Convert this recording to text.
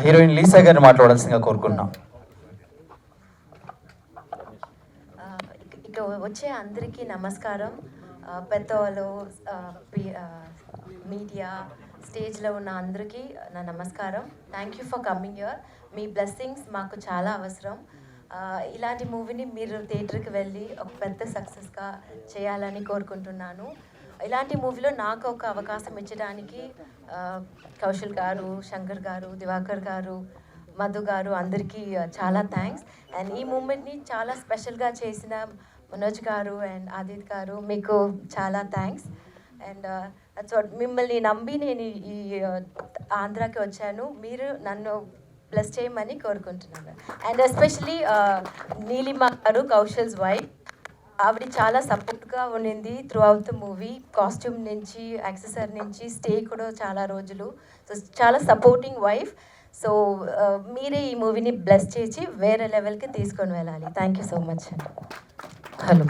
Heroine Lisa గారిని మాట్లాడాల్సిందిగా కోరుకుంటున్నాం. ఇక వచ్చే అందరికీ నమస్కారం. పెద్దవాళ్ళు, మీడియా, స్టేజ్లో ఉన్న అందరికీ నా నమస్కారం. Thank you for coming here. Me blessings మాకు చాలా అవసరం. ఇలాంటి మూవీని మీరు థియేటర్కి వెళ్ళి ఒక పెద్ద సక్సెస్గా చేయాలని కోరుకుంటున్నాను. ఇలాంటి మూవీలో నాకు ఒక అవకాశం ఇచ్చడానికి కౌశల్ గారు, శంకర్ గారు, దివాకర్ గారు, మధు గారు అందరికీ చాలా థ్యాంక్స్. అండ్ ఈ మూమెంట్ని చాలా స్పెషల్గా చేసిన మనోజ్ గారు అండ్ ఆదిత్ గారు మీకు చాలా థ్యాంక్స్. అండ్ మిమ్మల్ని నమ్మి నేను ఈ ఆంధ్రాకి వచ్చాను. మీరు నన్ను బ్లెస్ చేయమని కోరుకుంటున్నాను. అండ్ ఎస్పెషలీ నీలిమ గారు, కౌశల్స్ వైఫ్, ఆవిడ చాలా సపోర్ట్గా ఉండింది through out the movie. Costume నుంచి, యాక్సెసరీ నుంచి, స్టే కూడా చాలా రోజులు. సో చాలా సపోర్టింగ్ వైఫ్. సో మీరే ఈ మూవీని బ్లెస్ చేసి వేరే లెవెల్కి తీసుకొని వెళ్ళాలి. Thank you so much. Hello.